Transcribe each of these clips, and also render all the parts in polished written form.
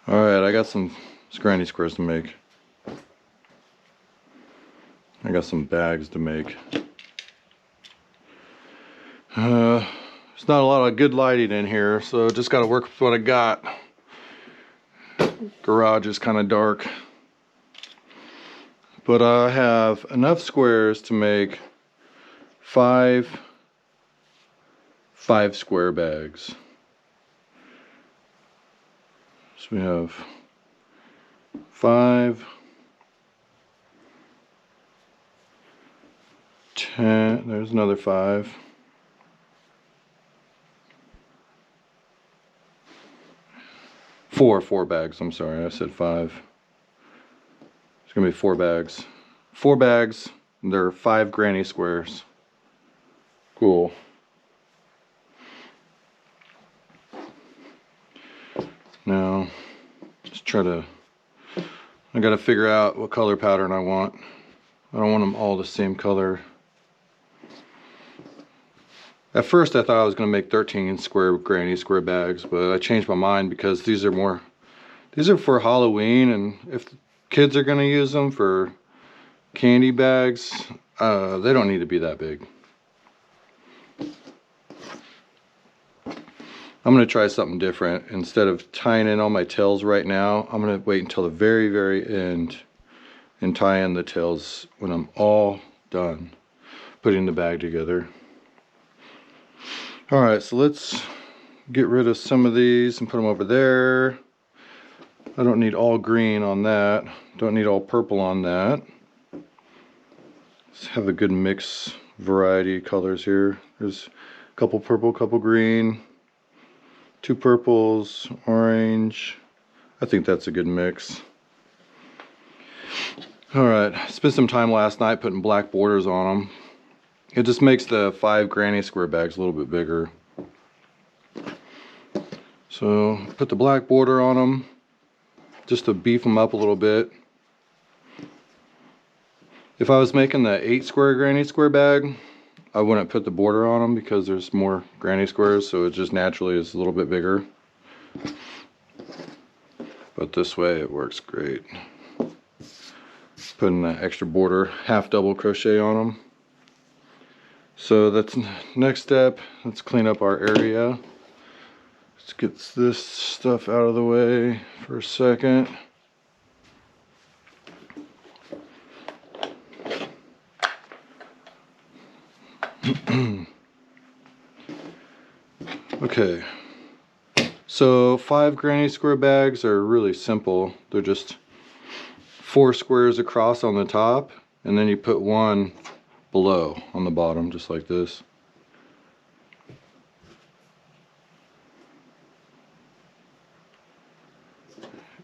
Alright, I got some granny squares to make. I got some bags to make. There's not a lot of good lighting in here, so just gotta work with what I got. Garage is kind of dark. But I have enough squares to make five square bags. So we have 5, 10, there's another 5. Four bags, I'm sorry, I said 5. It's gonna be 4 bags. 4 bags, they're 5 granny squares. Cool. Now, just try to, I gotta figure out what color pattern I want. I don't want them all the same color. At first I thought I was gonna make 13 square granny square bags, but I changed my mind because these are for Halloween, and if kids are gonna use them for candy bags, they don't need to be that big. I'm gonna try something different. Instead of tying in all my tails right now, I'm gonna wait until the very, very end and tie in the tails when I'm all done putting the bag together. Alright, so let's get rid of some of these and put them over there. I don't need all green on that. Don't need all purple on that. Let's have a good mix variety of colors here. There's a couple purple, couple green, 2 purples, orange. I think that's a good mix. Alright, spent some time last night putting black borders on them. It just makes the 5 granny square bags a little bit bigger. So put the black border on them just to beef them up a little bit. If I was making the 8 square granny square bag, I wouldn't put the border on them because there's more granny squares, so it just naturally is a little bit bigger. But this way it works great. Putting an extra border, half double crochet on them. So that's next step. Let's clean up our area. Let's get this stuff out of the way for a second. Okay, so 5 granny square bags are really simple. They're just 4 squares across on the top, and then you put 1 below on the bottom, just like this.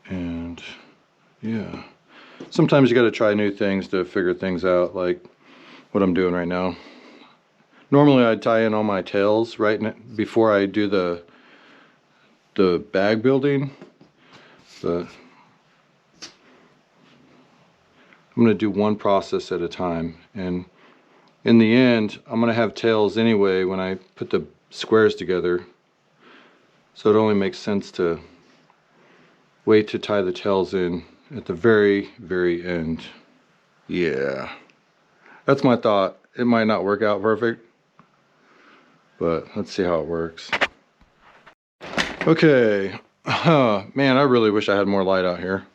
And yeah, sometimes you got to try new things to figure things out, like what I'm doing right now. Normally I'd tie in all my tails right before I do the bag building, but I'm going to do one process at a time, and in the end I'm going to have tails anyway when I put the squares together, so it only makes sense to wait to tie the tails in at the very, very end. Yeah, that's my thought. It might not work out perfect, but let's see how it works. Okay, man, I really wish I had more light out here.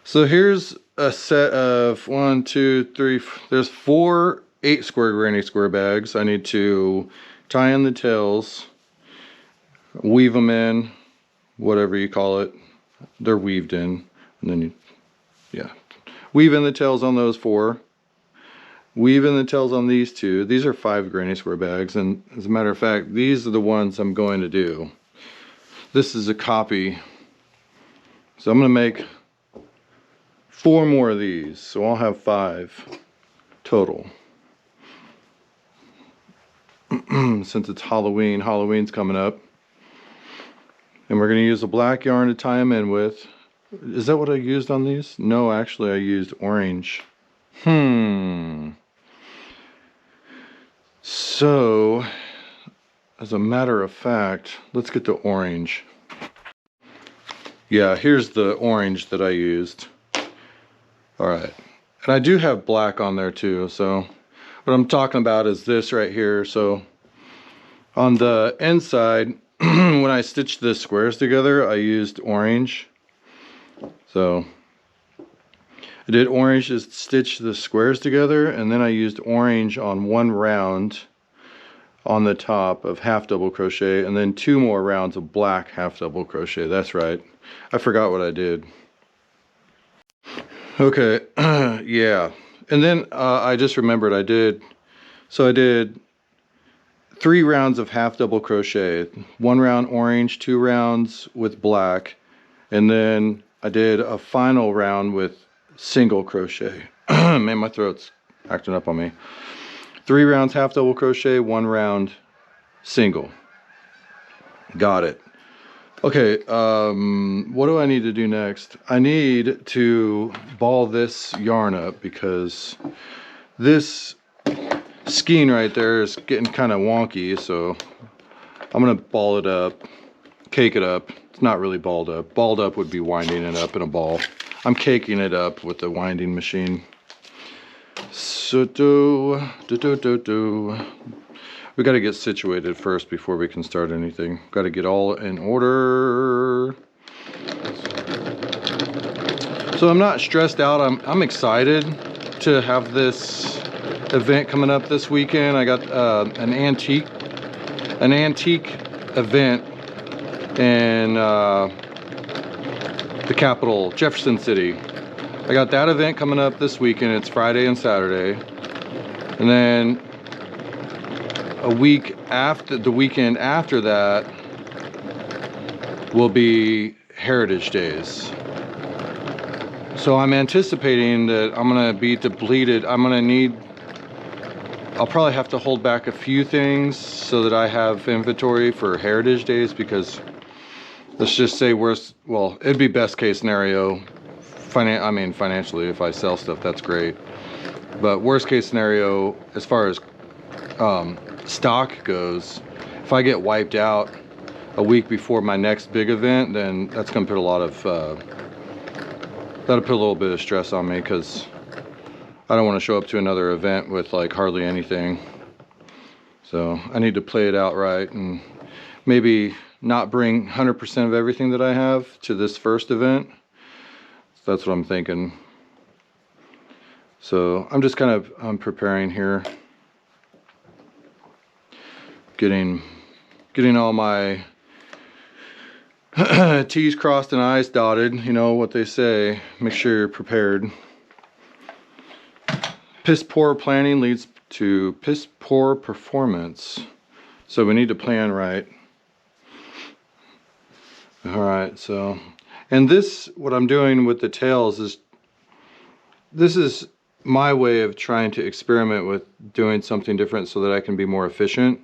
So here's a set of 1, 2, 3, there's 4 8 square granny square bags. I need to tie in the tails, weave them in, whatever you call it. They're weaved in, and then yeah, weave in the tails on those 4. Weave in the tails on these 2. These are 5 granny square bags, and as a matter of fact, these are the ones I'm going to do. This is a copy, so I'm going to make 4 more of these, so I'll have 5 total. Since it's Halloween, Halloween's coming up, and we're going to use a black yarn to tie them in with. Is that what I used on these? No, actually I used orange. So, as a matter of fact, let's get the orange. Yeah, here's the orange that I used. All right, and I do have black on there too, so what I'm talking about is this right here. So on the inside, when I stitched the squares together, I used orange. So I did orange to stitch the squares together, and then I used orange on one round on the top of half double crochet, and then 2 more rounds of black half double crochet. That's right, I forgot what I did. Okay, yeah, and then I just remembered I did 3 rounds of half double crochet, 1 round orange, 2 rounds with black, and then I did a final round with single crochet. Man, my throat's acting up on me. 3 rounds half double crochet, 1 round single. Got it. Okay, what do I need to do next? I need to ball this yarn up because this skein right there is getting kind of wonky, so I'm gonna ball it up, cake it up. It's not really balled up. Balled up would be winding it up in a ball. I'm caking it up with the winding machine. So we got to get situated first before we can start anything. Got to get all in order. So I'm not stressed out. I'm excited to have this event coming up this weekend. I got an antique event in the capital, Jefferson City. I got that event coming up this weekend. It's Friday and Saturday, and then a week after, the weekend after that, will be Heritage Days. So I'm anticipating that I'm gonna be depleted. I'll probably have to hold back a few things so that I have inventory for Heritage Days, because let's just say well, it'd be best case scenario. Financially, if I sell stuff, that's great. But worst case scenario, as far as stock goes, if I get wiped out a week before my next big event, then that's gonna put a lot of that'll put a little bit of stress on me, because I don't want to show up to another event with like hardly anything. So I need to play it out right and maybe not bring 100% of everything that I have to this first event. So that's what I'm thinking. So I'm just I'm preparing here, getting all my T's crossed and I's dotted. You know what they say, make sure you're prepared. Piss poor planning leads to piss poor performance. So we need to plan right. All right, so, and what I'm doing with the tails is, this is my way of trying to experiment with doing something different so that I can be more efficient.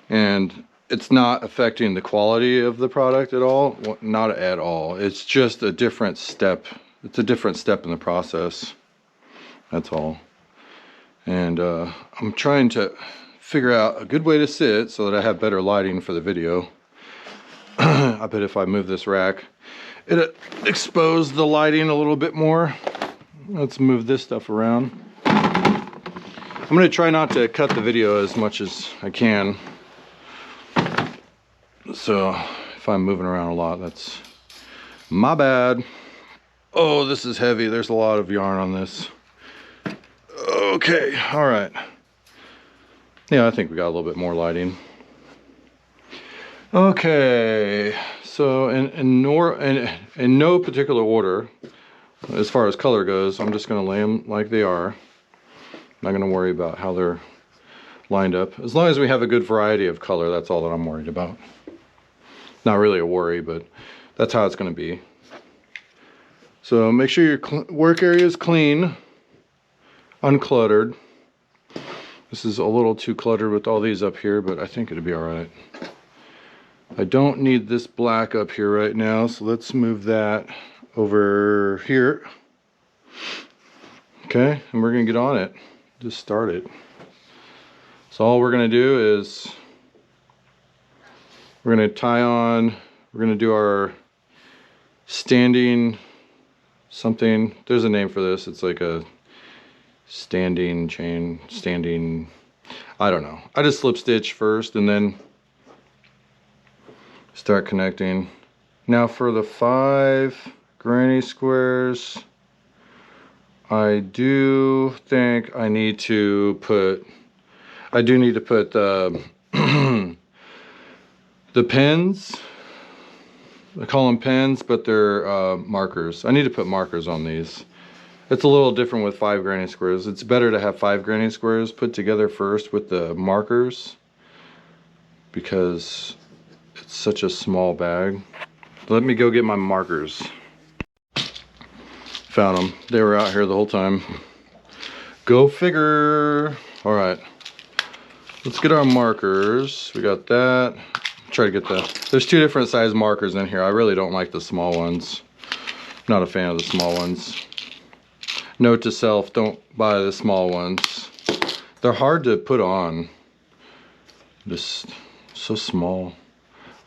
And it's not affecting the quality of the product at all. Well, not at all. It's just a different step. It's a different step in the process. That's all. And I'm trying to figure out a good way to sit so that I have better lighting for the video. I bet if I move this rack, it'll expose the lighting a little bit more. Let's move this stuff around. I'm gonna try not to cut the video as much as I can. So if I'm moving around a lot, that's my bad. Oh, this is heavy. There's a lot of yarn on this. Okay, all right. Yeah, I think we got a little bit more lighting. Okay, so in no particular order, as far as color goes, I'm just gonna lay them like they are. I'm not gonna worry about how they're lined up. As long as we have a good variety of color, that's all that I'm worried about. Not really a worry, but that's how it's gonna be. So make sure your work area is clean, uncluttered. This is a little too cluttered with all these up here, but I think it'll be all right. I don't need this black up here right now, so let's move that over here. Okay, and we're gonna get on it. Just start it. So all we're gonna do is we're gonna tie on, we're gonna do our standing something. There's a name for this. It's like a standing chain, standing, I don't know. I just slip stitch first and then start connecting. Now for the 5 granny squares, I do think I need to put, the the pins. I call them pins, but they're markers. I need to put markers on these. It's a little different with 5 granny squares. It's better to have 5 granny squares put together first with the markers because it's such a small bag. Let me go get my markers. Found them. They were out here the whole time. Go figure. All right. Let's get our markers. We got that. Try to get there's 2 different size markers in here. I really don't like the small ones. Not a fan of the small ones. Note to self, don't buy the small ones. They're hard to put on. Just so small.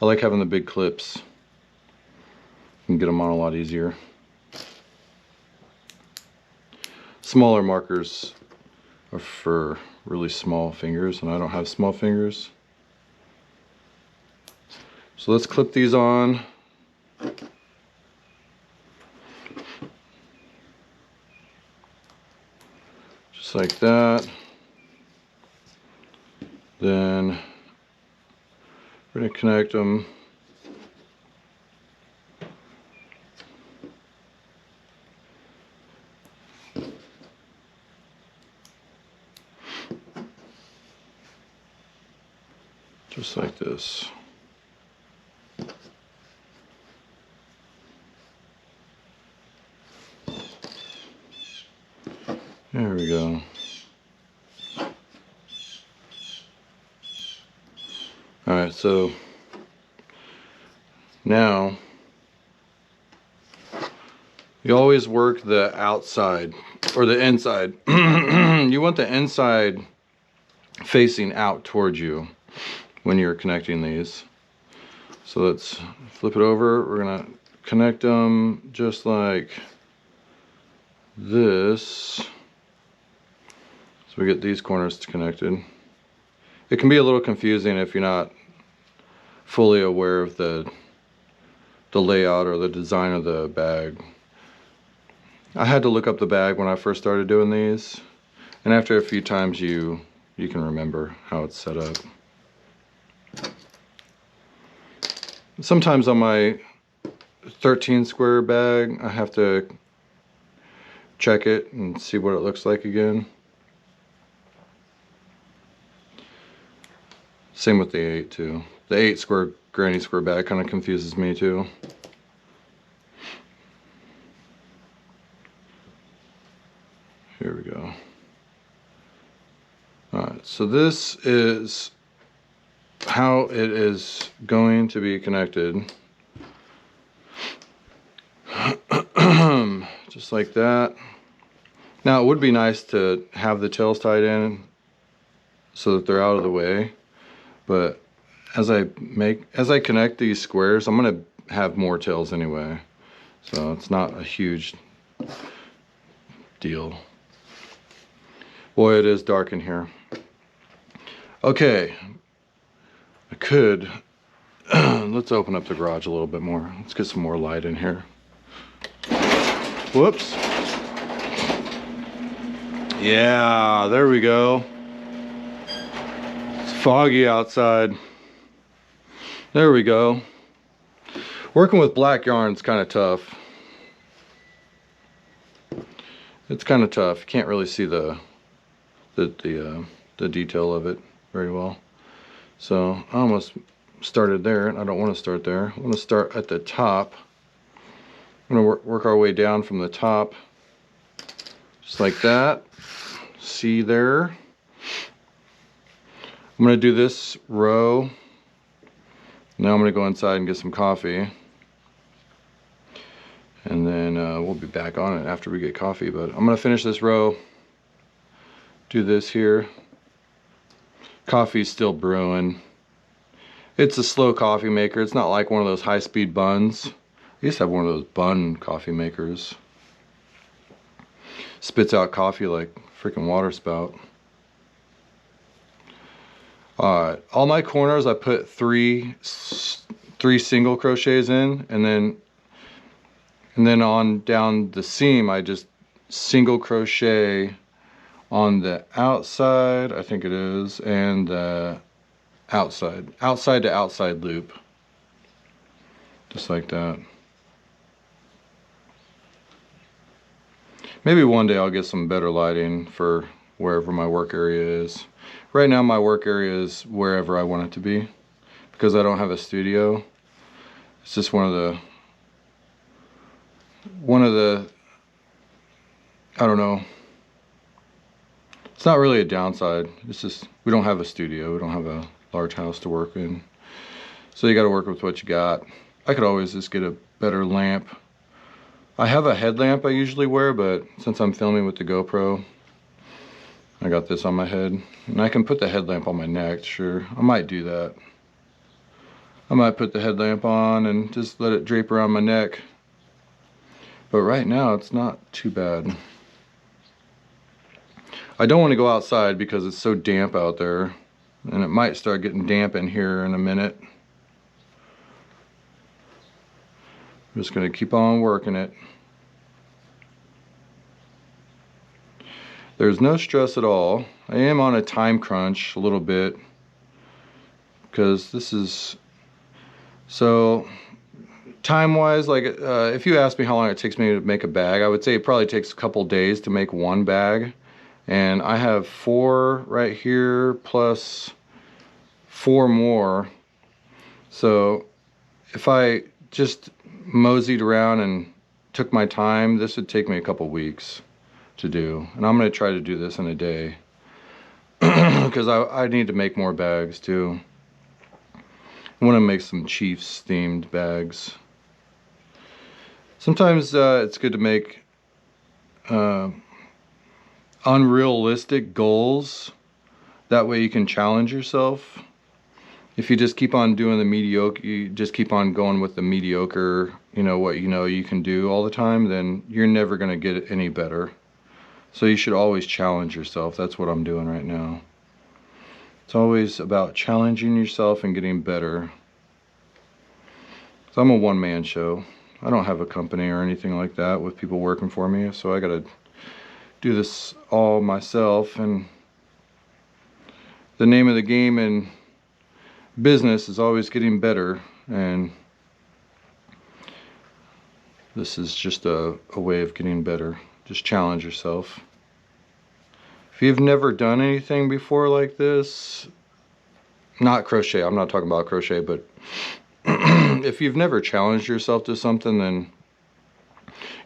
I like having the big clips. You can get them on a lot easier. Smaller markers are for really small fingers, and I don't have small fingers. So let's clip these on. Just like that. Then we're going to connect them. Just like this. There we go. Alright, so now you always work the outside or the inside. You want the inside facing out towards you when you're connecting these. So let's flip it over. We're gonna connect them just like this. So we get these corners connected. It can be a little confusing if you're not fully aware of the layout or the design of the bag. I had to look up the bag when I first started doing these, and after a few times you can remember how it's set up. Sometimes on my 13 square bag I have to check it and see what it looks like again. Same with the 8 too. The 8 square granny square bag kind of confuses me too. Here we go. Alright, so this is how it is going to be connected. Just like that. Now it would be nice to have the tails tied in so that they're out of the way, but as I connect these squares, I'm gonna have more tails anyway, so it's not a huge deal. Boy, it is dark in here. Okay, I could let's open up the garage a little bit more. Let's get some more light in here. Whoops. Yeah, there we go. It's foggy outside. There we go. Working with black yarn is kind of tough. It's kind of tough. You can't really see the detail of it very well. So I almost started there, and I don't want to start there. I want to start at the top. I'm going to work our way down from the top, just like that. See there? I'm going to do this row. Now I'm going to go inside and get some coffee. And then we'll be back on it after we get coffee. But I'm going to finish this row. Do this here. Coffee's still brewing. It's a slow coffee maker. It's not like one of those high-speed buns I used to have one of those Bunn coffee makers. Spits out coffee like freaking water spout. Alright, all my corners I put three single crochets in, and then on down the seam I just single crochet on the outside, I think it is, and the outside to outside loop, just like that. Maybe one day I'll get some better lighting for wherever my work area is. Right now my work area is wherever I want it to be, because I don't have a studio. It's just one of the I don't know, it's not really a downside. It's just we don't have a studio, we don't have a large house to work in, so you got to work with what you got. I could always just get a better lamp. I have a headlamp I usually wear, but since I'm filming with the GoPro, I got this on my head, and I can put the headlamp on my neck. Sure, I might do that. I might put the headlamp on and just let it drape around my neck, but right now it's not too bad. I don't want to go outside because it's so damp out there, and it might start getting damp in here in a minute. I'm just going to keep on working it. There's no stress at all. I am on a time crunch a little bit, because this is, so time wise, like if you ask me how long it takes me to make a bag, I would say it probably takes a couple days to make one bag. And I have 4 right here plus 4 more. So if I just moseyed around and took my time, this would take me a couple weeks to do. And I'm going to try to do this in a day, because I need to make more bags too. I want to make some Chiefs themed bags. Sometimes it's good to make unrealistic goals. That way you can challenge yourself. If you just keep on doing the mediocre, you just keep on going with the mediocre, what you can do all the time, then you're never going to get it any better. So you should always challenge yourself. That's what I'm doing right now. It's always about challenging yourself and getting better. So I'm a one-man show. I don't have a company or anything like that with people working for me, so I gotta do this all myself. And the name of the game in business is always getting better, and this is just a way of getting better. Just challenge yourself. If you've never done anything before like this, not crochet, I'm not talking about crochet, but if you've never challenged yourself to something, then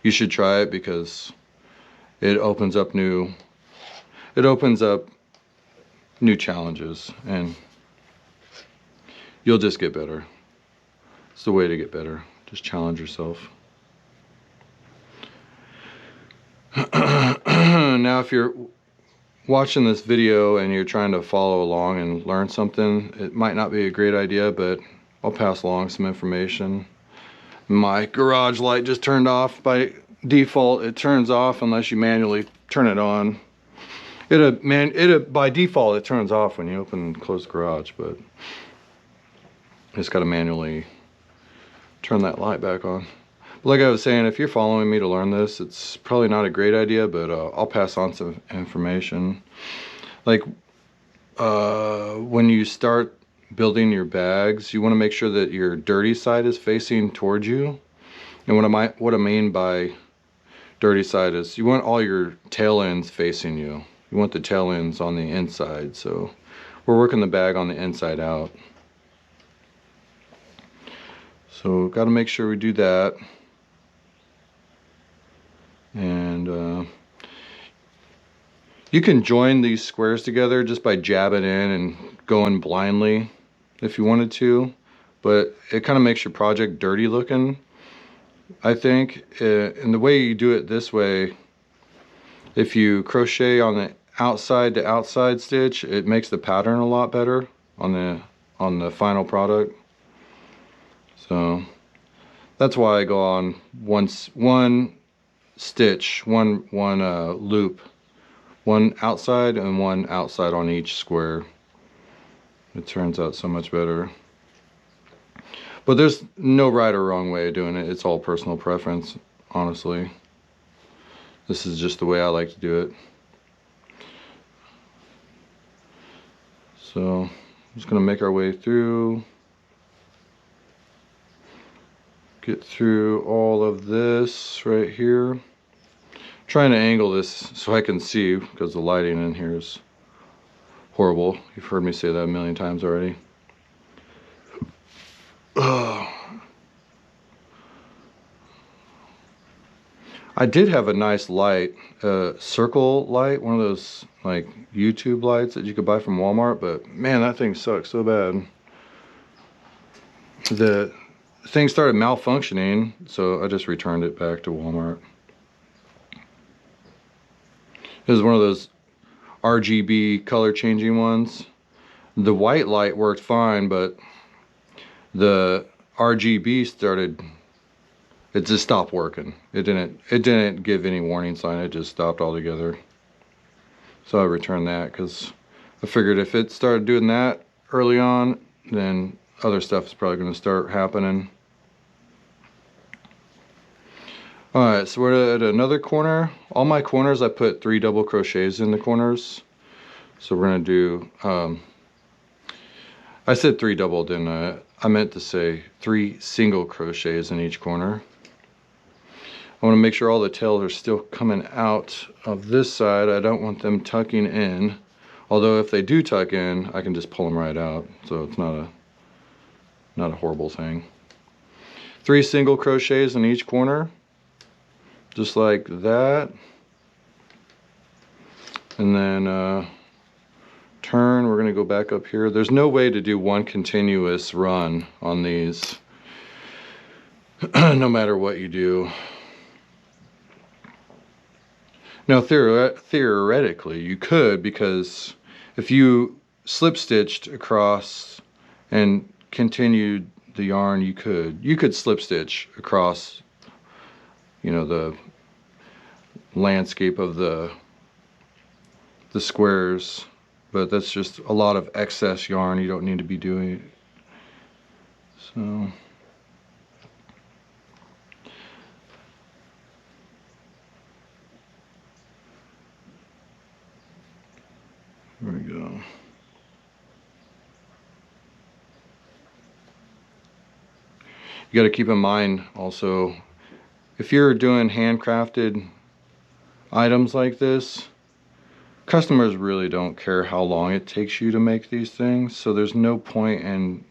you should try it, because it opens up new challenges, and you'll just get better. It's the way to get better. Just challenge yourself. Now if you're watching this video and you're trying to follow along and learn something, it might not be a great idea, but I'll pass along some information. My garage light just turned off. By default it turns off unless you manually turn it on. By default it turns off when you open and close the garage, but just got to manually turn that light back on. But like I was saying, if you're following me to learn this, it's probably not a great idea, but I'll pass on some information. Like when you start building your bags, you want to make sure that your dirty side is facing towards you. And what I mean by dirty side is you want all your tail ends facing you. You want the tail ends on the inside. So we're working the bag on the inside out. So got to make sure we do that. And you can join these squares together just by jabbing in and going blindly if you wanted to, but it kind of makes your project dirty looking, I think. And the way you do it this way, if you crochet on the outside to outside stitch, it makes the pattern a lot better on the final product. So That's why I go on one stitch, one loop, one outside and one outside on each square. It turns out so much better. But there's no right or wrong way of doing it. It's all personal preference, honestly. This is just the way I like to do it. So I'm just gonna make our way through, get through all of this right here. I'm trying to angle this so I can see because the lighting in here is horrible. You've heard me say that a million times already. I did have a nice light, circle light, one of those like YouTube lights that you could buy from Walmart, but man, that thing sucks so bad. The thing started malfunctioning, so I just returned it back to Walmart. It was one of those RGB color changing ones. The white light worked fine, but the RGB started, it just stopped working. It didn't give any warning sign. It just stopped altogether. So I returned that because I figured if it started doing that early on, then other stuff is probably going to start happening. Alright, so we're at another corner. All my corners I put 3 double crochets in the corners. So we're going to do, I said 3 double, didn't I? I meant to say 3 single crochets in each corner. I want to make sure all the tails are still coming out of this side. I don't want them tucking in. Although if they do tuck in, I can just pull them right out. So it's not a horrible thing. 3 single crochets in each corner. Just like that. And then turn, we're going to go back up here. There's no way to do one continuous run on these. No matter what you do. Now theoretically you could, because if you slip stitched across and continued the yarn, you could slip stitch across, you know, the landscape of the squares, but that's just a lot of excess yarn. You don't need to be doing it. So there we go. You got to keep in mind also, if you're doing handcrafted items like this, customers really don't care how long it takes you to make these things. So there's no point in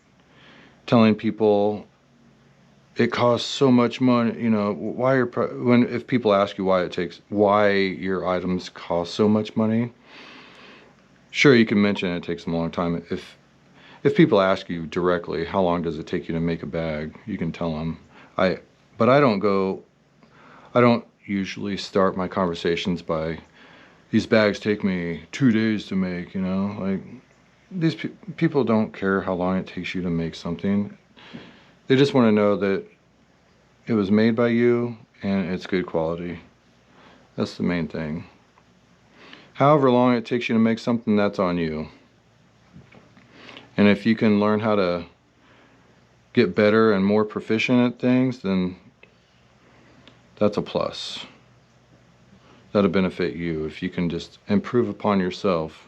telling people it costs so much money, you know, if people ask you why your items cost so much money, sure, you can mention it takes them a long time. If people ask you directly, how long does it take you to make a bag, you can tell them. But I don't usually start my conversations by, these bags take me 2 days to make, you know, like these people don't care how long it takes you to make something. They just want to know that it was made by you and it's good quality. That's the main thing. However long it takes you to make something, that's on you. And if you can learn how to get better and more proficient at things, then that's a plus. That'll benefit you if you can just improve upon yourself.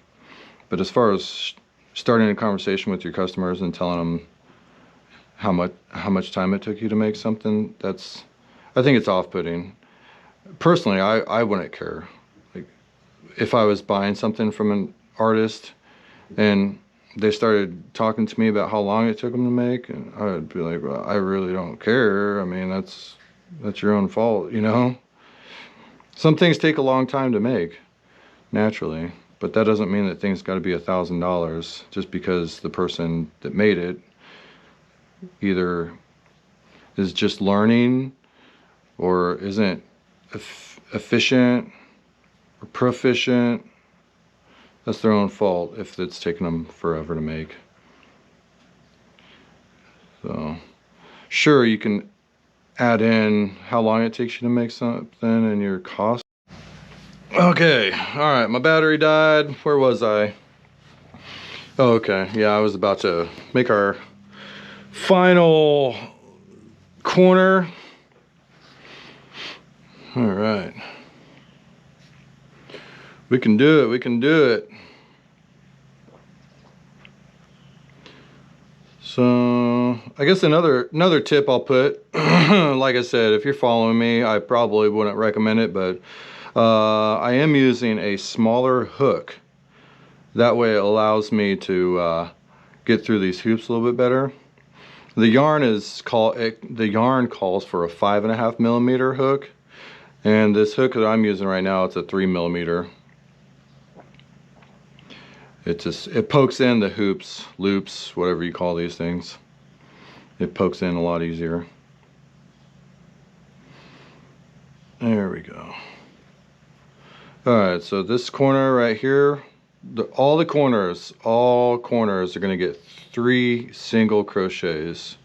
But as far as starting a conversation with your customers and telling them how much time it took you to make something, I think it's off-putting. Personally, I wouldn't care. Like, if I was buying something from an artist and they started talking to me about how long it took them to make, and I would be like, well, I really don't care. I mean, that's your own fault, you know? Some things take a long time to make, naturally, but that doesn't mean that things got to be $1,000 just because the person that made it either is just learning or isn't efficient or proficient. That's their own fault if it's taken them forever to make. So, sure, you can add in how long it takes you to make something and your cost. Okay, all right, my battery died. Where was I? Oh, okay, yeah, I was about to make our final corner. All right. We can do it, we can do it. So I guess another tip I'll put, like I said, if you're following me, I probably wouldn't recommend it, but I am using a smaller hook. That way it allows me to get through these hoops a little bit better. The yarn calls for a 5.5 millimeter hook, and this hook that I'm using right now, it's a 3 millimeter. It pokes in the hoops, loops, whatever you call these things. It pokes in a lot easier. There we go. Alright, so this corner right here, all corners are going to get 3 single crochets.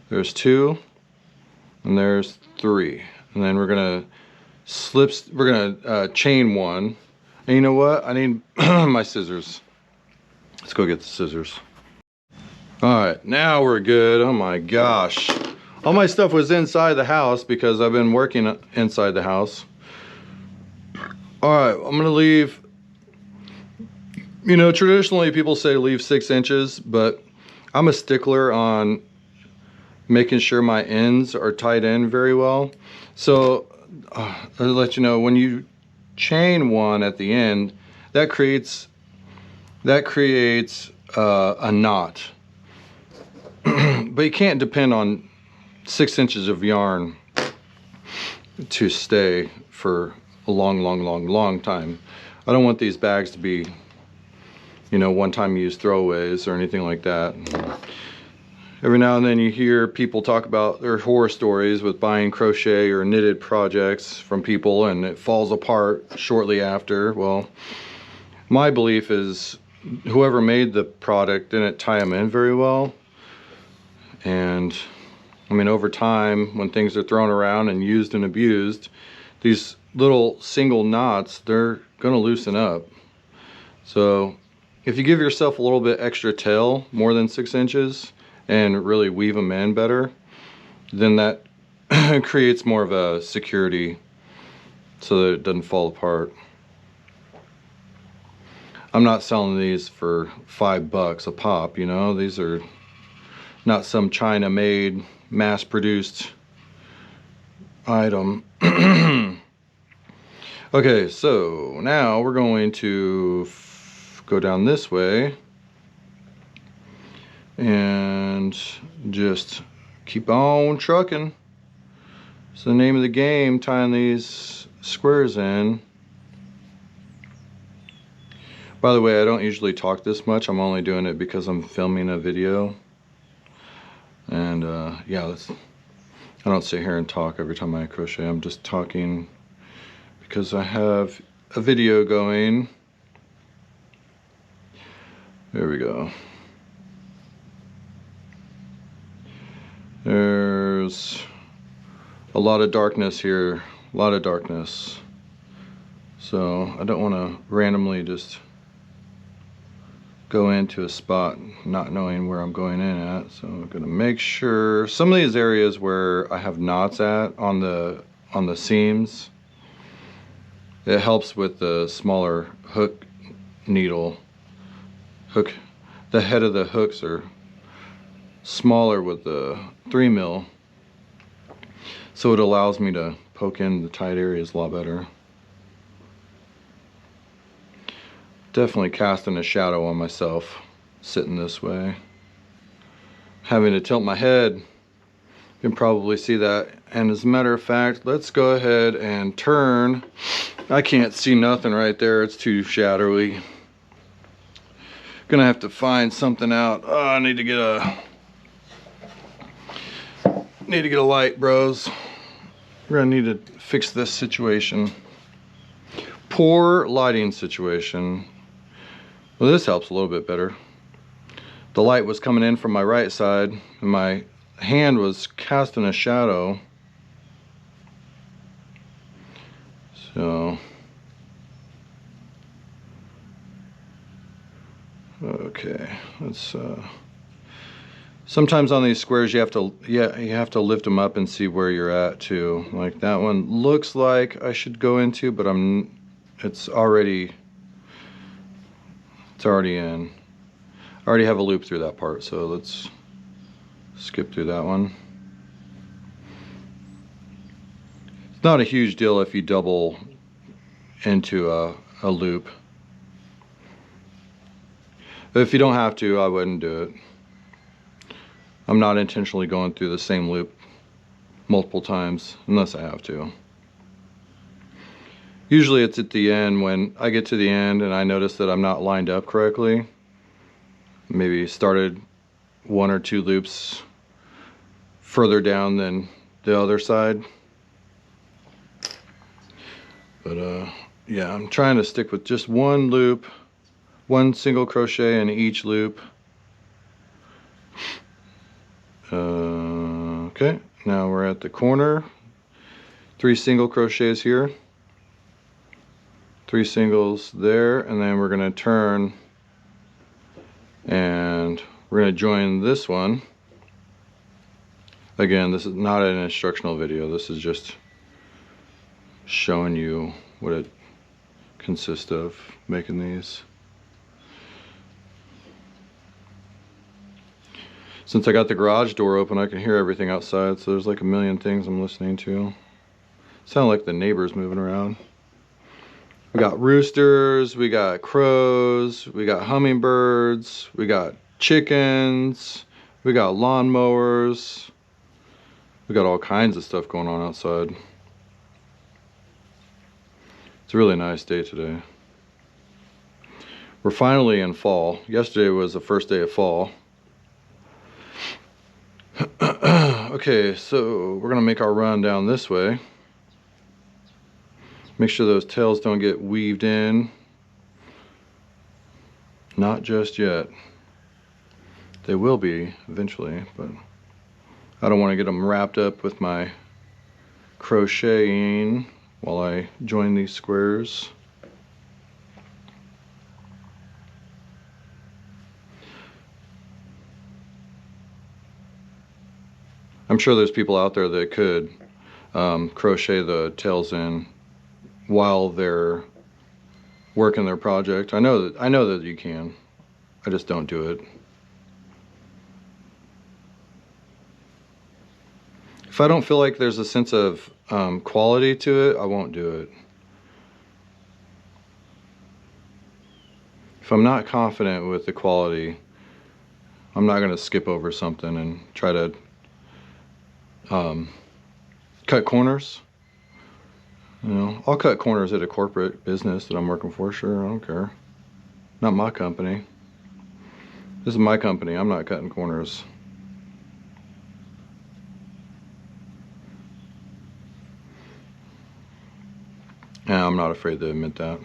There's 2 and there's 3, and then we're going to chain 1. And you know what? I need my scissors. Let's go get the scissors. Alright, now we're good. Oh my gosh. All my stuff was inside the house because I've been working inside the house. Alright, I'm going to leave, you know, traditionally people say leave 6 inches, but I'm a stickler on making sure my ends are tied in very well. So I'll let you know, when you chain 1 at the end, that creates a knot. But you can't depend on 6 inches of yarn to stay for a long time. I don't want these bags to be, you know, one-time use throwaways or anything like that. Every now and then you hear people talk about their horror stories with buying crochet or knitted projects from people and it falls apart shortly after. Well, my belief is whoever made the product didn't tie them in very well. And I mean, over time, when things are thrown around and used and abused, these little single knots, they're gonna loosen up. So if you give yourself a little bit extra tail, more than 6 inches, and really weave them in better, then that creates more of a security so that it doesn't fall apart. I'm not selling these for $5 a pop, you know. These are not some China made, mass produced item. Okay, so now we're going to go down this way and just keep on trucking. It's the name of the game, tying these squares in. By the way, I don't usually talk this much. I'm only doing it because I'm filming a video. And yeah, I don't sit here and talk every time I crochet. I'm just talking because I have a video going. There we go. There's a lot of darkness here, a lot of darkness. So I don't want to randomly just go into a spot not knowing where I'm going in at. So I'm going to make sure some of these areas where I have knots at on the seams, it helps with the smaller hook needle. The head of the hooks are smaller with the 3 mil, so it allows me to poke in the tight areas a lot better. Definitely casting a shadow on myself sitting this way, having to tilt my head. You can probably see that. And as a matter of fact, let's go ahead and turn. I can't see nothing right there, it's too shadowy. Gonna have to find something out. Oh, I need to get a light, bros. We're gonna need to fix this situation. Poor lighting situation. Well, this helps a little bit better. The light was coming in from my right side and my hand was casting a shadow. So, okay, let's, sometimes on these squares you have to lift them up and see where you're at too. Like that one looks like I should go into, but it's already in. I already have a loop through that part, so let's skip through that one. It's not a huge deal if you double into a loop. But if you don't have to, I wouldn't do it. I'm not intentionally going through the same loop multiple times unless I have to. Usually it's at the end, when I get to the end and I notice that I'm not lined up correctly. Maybe started 1 or 2 loops further down than the other side. But yeah, I'm trying to stick with just 1 loop, 1 single crochet in each loop. Okay, now we're at the corner. 3 single crochets here, 3 singles there, and then we're going to turn and we're going to join this one. Again, this is not an instructional video, this is just showing you what it consists of making these. Since I got the garage door open, I can hear everything outside, so there's like a million things I'm listening to. Sound like the neighbors moving around. We got roosters, we got crows, we got hummingbirds, we got chickens, we got lawnmowers. We got all kinds of stuff going on outside. It's a really nice day today. We're finally in fall. Yesterday was the first day of fall. Okay, so we're gonna make our run down this way. Make sure those tails don't get weaved in. Not just yet. They will be eventually, but I don't want to get them wrapped up with my crocheting while I join these squares. I'm sure there's people out there that could crochet the tails in while they're working their project. I know that you can. I just don't do it. If I don't feel like there's a sense of quality to it, I won't do it. If I'm not confident with the quality, I'm not going to skip over something and try to cut corners. You know, I'll cut corners at a corporate business that I'm working for, sure, I don't care. Not my company. This is my company, I'm not cutting corners. And I'm not afraid to admit that.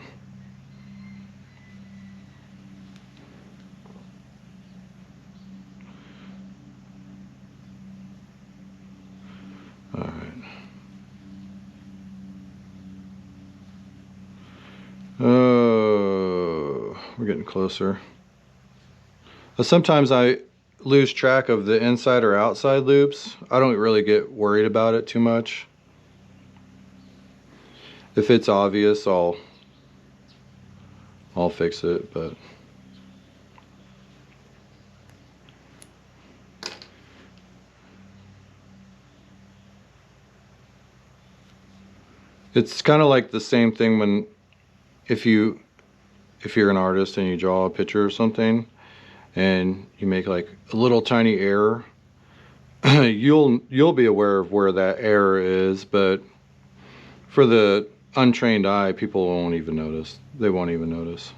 All right. Oh, we're getting closer. Sometimes I lose track of the inside or outside loops. I don't really get worried about it too much. If it's obvious, I'll fix it, but it's kind of like the same thing when if you're an artist and you draw a picture or something and you make like a little tiny error, you'll be aware of where that error is, but for the untrained eye, people won't even notice. They won't even notice.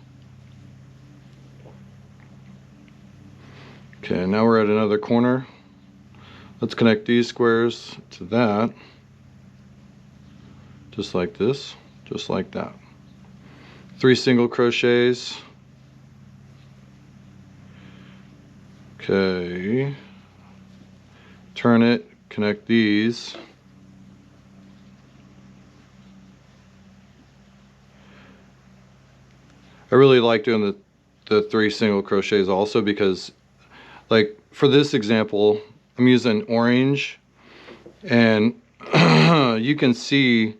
Okay, now we're at another corner. Let's connect these squares to that. Just like this, just like that. 3 single crochets. Okay. turn it, connect these. I really like doing the 3 single crochets also because, like for this example, I'm using orange, and you can see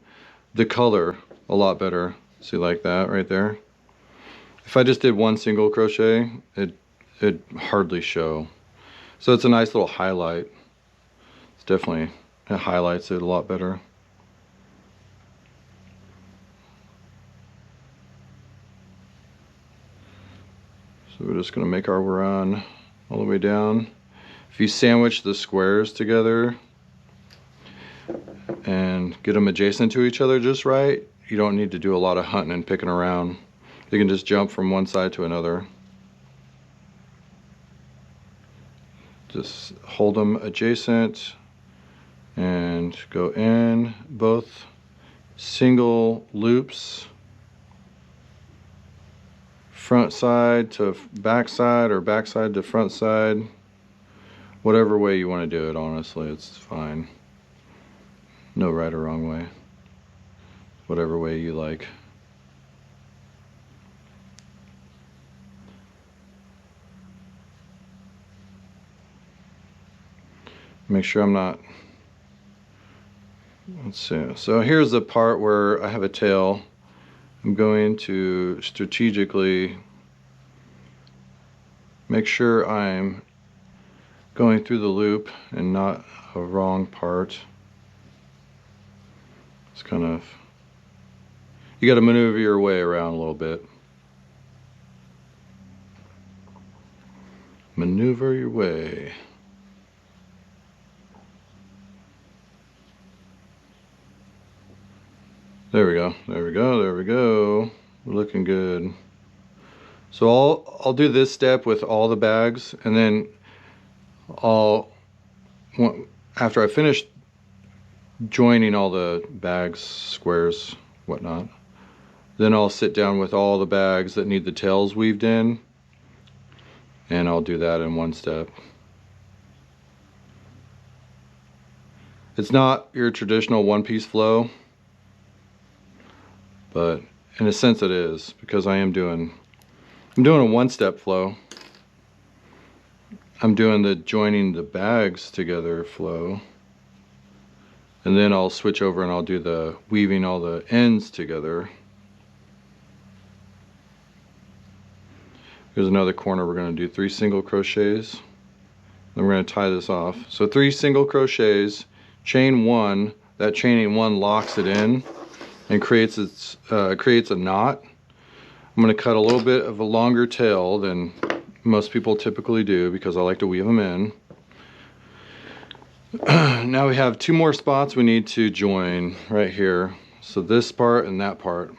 the color a lot better. See, like that right there. If I just did 1 single crochet, it'd hardly show. So it's a nice little highlight. It's definitely, it highlights it a lot better. So we're just going to make our run all the way down. If you sandwich the squares together and get them adjacent to each other just right, you don't need to do a lot of hunting and picking around. You can just jump from one side to another. Just hold them adjacent and go in both single loops, front side to back side or back side to front side. Whatever way you want to do it, honestly, it's fine. No right or wrong way. Whatever way you like. Make sure I'm not, let's see. So here's the part where I have a tail. I'm going to strategically make sure I'm going through the loop and not a wrong part. It's kind of, you got to maneuver your way around a little bit. Maneuver your way. There we go, there we go, there we go. We're looking good. So I'll do this step with all the bags, and then after I finish joining all the bags, squares, whatnot, then I'll sit down with all the bags that need the tails weaved in, and I'll do that in one step. It's not your traditional one-piece flow, but in a sense it is, because I'm doing a one-step flow. I'm doing the joining the bags together flow, and then I'll switch over and I'll do the weaving all the ends together. Here's another corner. We're going to do 3 single crochets, then we're going to tie this off. So 3 single crochets, chain 1. That chaining 1 locks it in and creates a knot. I'm going to cut a little bit of a longer tail than most people typically do because I like to weave them in. Now we have 2 more spots we need to join right here. So this part and that part.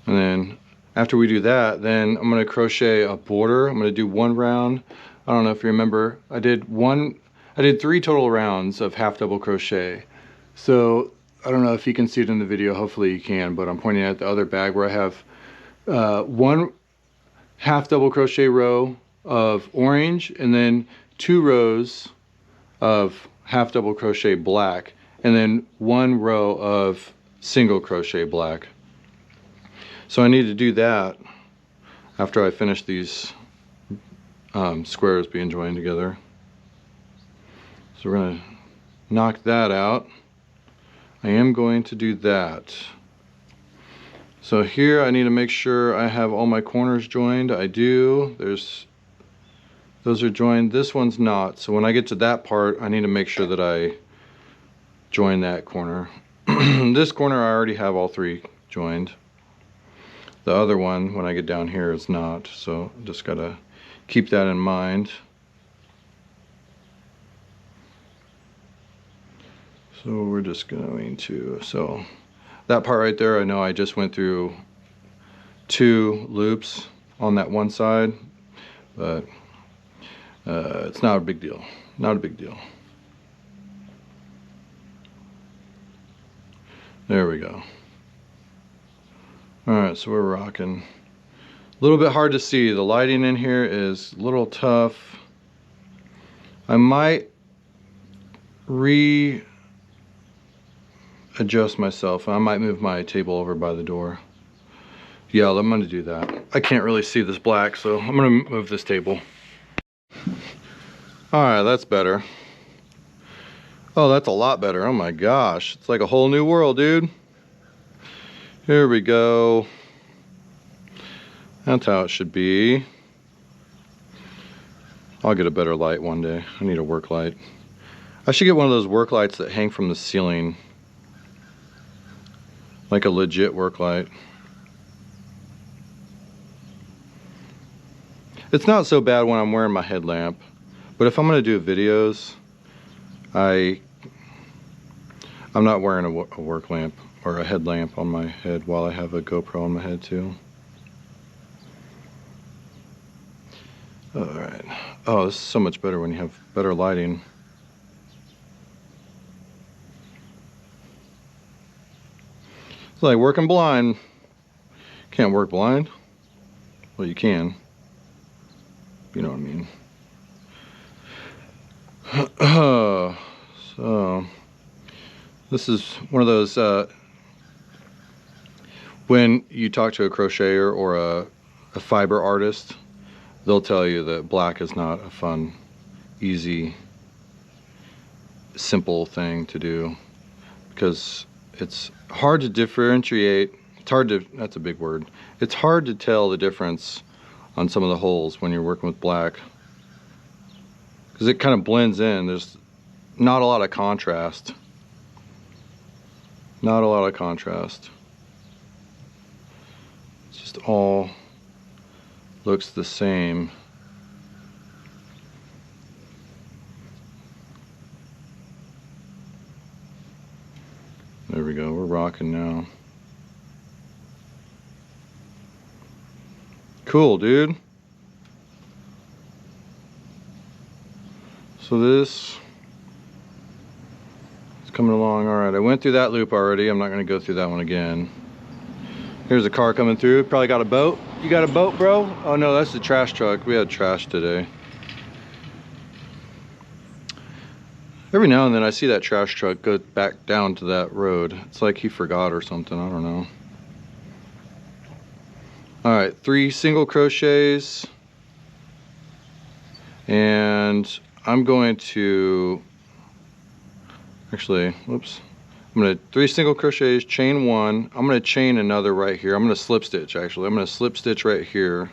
And then after we do that, then I'm going to crochet a border. I'm going to do 1 round. I don't know if you remember, I did 3 total rounds of half double crochet. So I don't know if you can see it in the video, hopefully you can, but I'm pointing at the other bag where I have 1 half double crochet row of orange, and then 2 rows of half double crochet black, and then 1 row of single crochet black. So I need to do that after I finish these squares being joined together. So we're going to knock that out. I am going to do that. So here I need to make sure I have all my corners joined. I do. Those are joined. This one's not. So when I get to that part, I need to make sure that I join that corner. This corner I already have all 3 joined. The other one, when I get down here, is not. So just gotta keep that in mind. So we're just going to, so that part right there, I know I just went through 2 loops on that one side, but it's not a big deal. Not a big deal. There we go. Alright, so we're rocking. A little bit hard to see. The lighting in here is a little tough. I might adjust myself. I might move my table over by the door. Yeah, I'm gonna do that. I can't really see this black, so I'm gonna move this table. All right, that's better. Oh, that's a lot better. Oh my gosh, it's like a whole new world, dude. Here we go. That's how it should be. I'll get a better light one day. I need a work light. I should get one of those work lights that hang from the ceiling. Like a legit work light. It's not so bad when I'm wearing my headlamp, but if I'm gonna do videos, I'm not wearing a work lamp or a headlamp on my head while I have a GoPro on my head too. Alright. Oh, this is so much better when you have better lighting. It's like working blind. Can't work blind. Well, you can. You know what I mean. So, this is one of those, when you talk to a crocheter or a fiber artist, they'll tell you that black is not a fun, easy, simple thing to do because it's hard to differentiate. It's hard to, that's a big word. It's hard to tell the difference on some of the holes when you're working with black because it kind of blends in. There's not a lot of contrast. Not a lot of contrast. It's just all looks the same. There we go, we're rocking now. Cool, dude. So this is coming along. All right, I went through that loop already. I'm not gonna go through that one again. Here's a car coming through. Probably got a boat. You got a boat, bro? Oh no, that's the trash truck. We had trash today. Every now and then I see that trash truck go back down to that road. It's like he forgot or something, I don't know. All right, 3 single crochets. And I'm going to, actually, whoops. I'm gonna 3 single crochets, chain 1. I'm gonna chain another right here. I'm gonna slip stitch actually. I'm gonna slip stitch right here.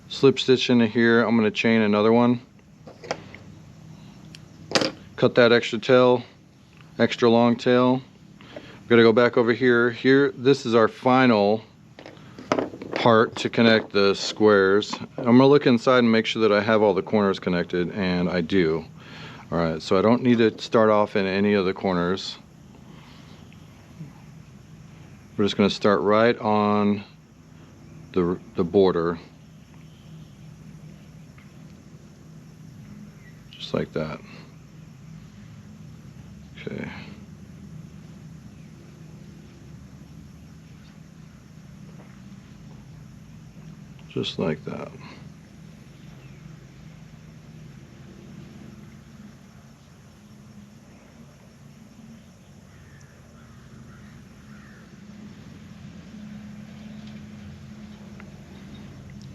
Slip stitch into here. I'm gonna chain another one. Cut that extra tail, extra long tail. I'm gonna go back over here. Here, this is our final part to connect the squares. I'm gonna look inside and make sure that I have all the corners connected, and I do. All right, so I don't need to start off in any of the corners. We're just going to start right on the border. Just like that. Okay. Just like that.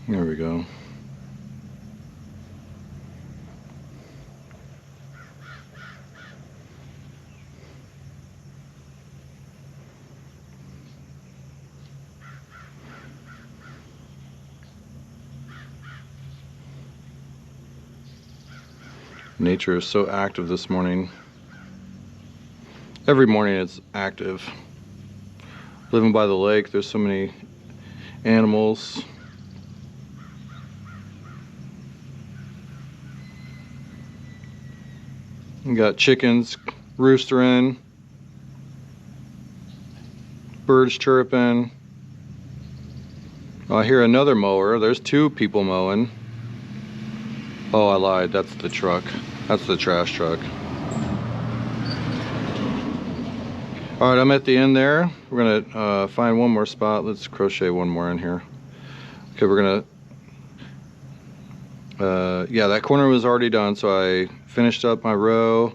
There we go. Nature is so active this morning. Every morning it's active. Living by the lake, there's so many animals. You got chickens roostering, birds chirping. Oh, I hear another mower. There's 2 people mowing. Oh, I lied. That's the truck. That's the trash truck. All right, I'm at the end there. We're gonna find one more spot. Let's crochet one more in here. Okay, we're gonna Yeah, that corner was already done, so I finished up my row,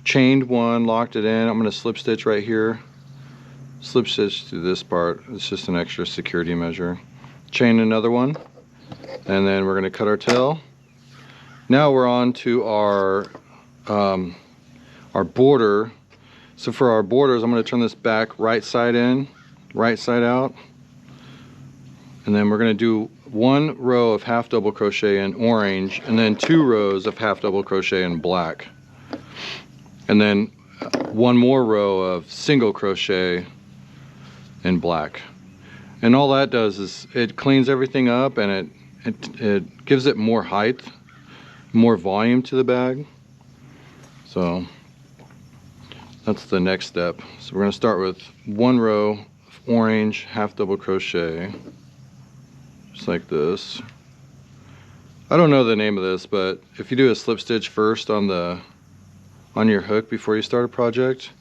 chained one, locked it in. I'm going to slip stitch right here. Slip stitch through this part. It's just an extra security measure. Chain another one, and then we're going to cut our tail. Now we're on to our border. So for our borders, I'm going to turn this back right side in, right side out. And then we're going to do one row of half double crochet in orange, and then 2 rows of half double crochet in black. And then one more row of single crochet in black. And all that does is it cleans everything up, and it gives it more height, more volume to the bag. So that's the next step. So we're going to start with 1 row of orange half double crochet, just like this. I don't know the name of this, but if you do a slip stitch first on your hook before you start a project,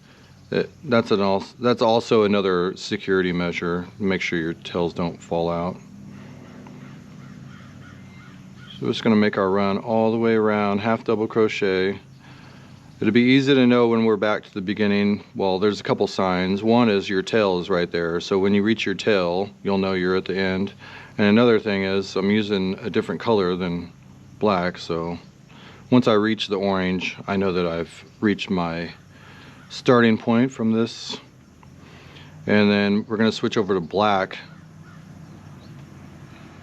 that's also another security measure. Make sure your tails don't fall out. So we're just going to make our run all the way around, half double crochet. It'll be easy to know when we're back to the beginning. Well, there's a couple signs. One is your tail is right there, so when you reach your tail, you'll know you're at the end. And another thing is I'm using a different color than black, so once I reach the orange, I know that I've reached my starting point from this. And then we're going to switch over to black.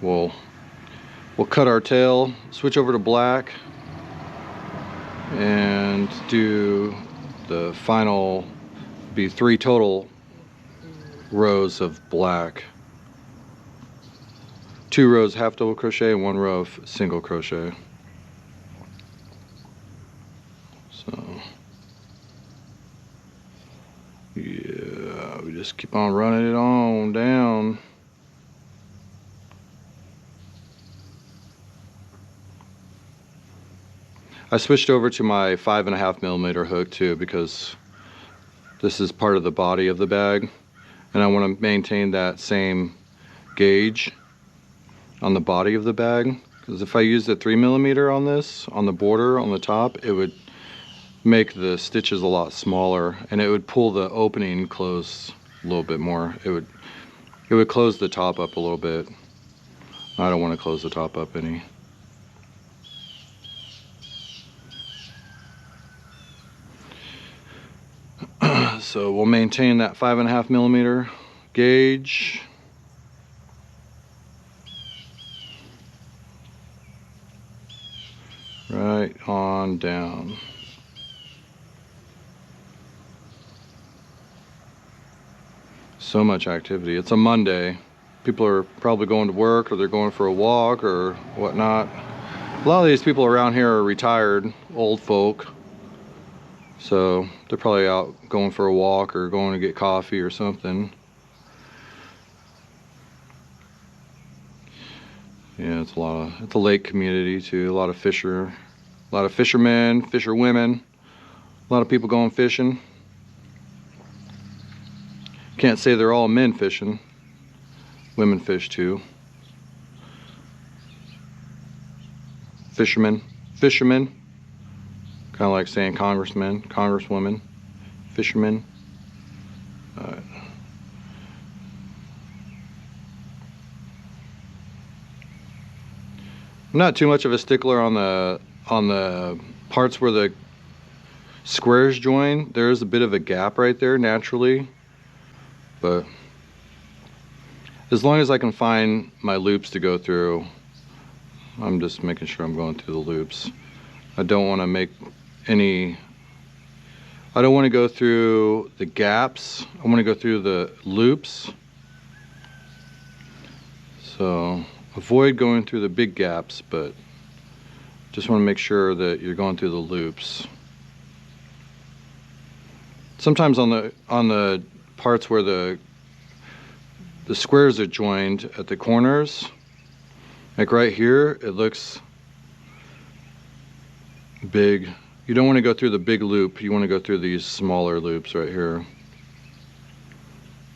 We'll cut our tail, switch over to black, and do the final, be 3 total rows of black. 2 rows half double crochet and 1 row of single crochet. So yeah, we just keep on running it on down. I switched over to my 5.5mm hook too, because this is part of the body of the bag, and I want to maintain that same gauge on the body of the bag, because if I use the 3mm on this, on the border on the top, it would make the stitches a lot smaller, and it would pull the opening close a little bit more. It would close the top up a little bit. I don't want to close the top up any. So we'll maintain that 5.5mm gauge. Right on down. So much activity. It's a Monday. People are probably going to work, or they're going for a walk or whatnot. A lot of these people around here are retired, old folk. So they're probably out going for a walk or going to get coffee or something. Yeah, it's a lake community too. A lot of fishermen, fisherwomen, a lot of people going fishing. Can't say they're all men fishing. Women fish too. Fishermen. Kind of like saying congressmen, congresswomen, fishermen. I'm not too much of a stickler on the parts where the squares join. There is a bit of a gap right there naturally, but as long as I can find my loops to go through, I'm just making sure I'm going through the loops. I don't want to make I don't want to go through the gaps. I want to go through the loops. So avoid going through the big gaps, but just want to make sure that you're going through the loops. Sometimes on the parts where the squares are joined at the corners, like right here, it looks big. You don't want to go through the big loop. You want to go through these smaller loops right here.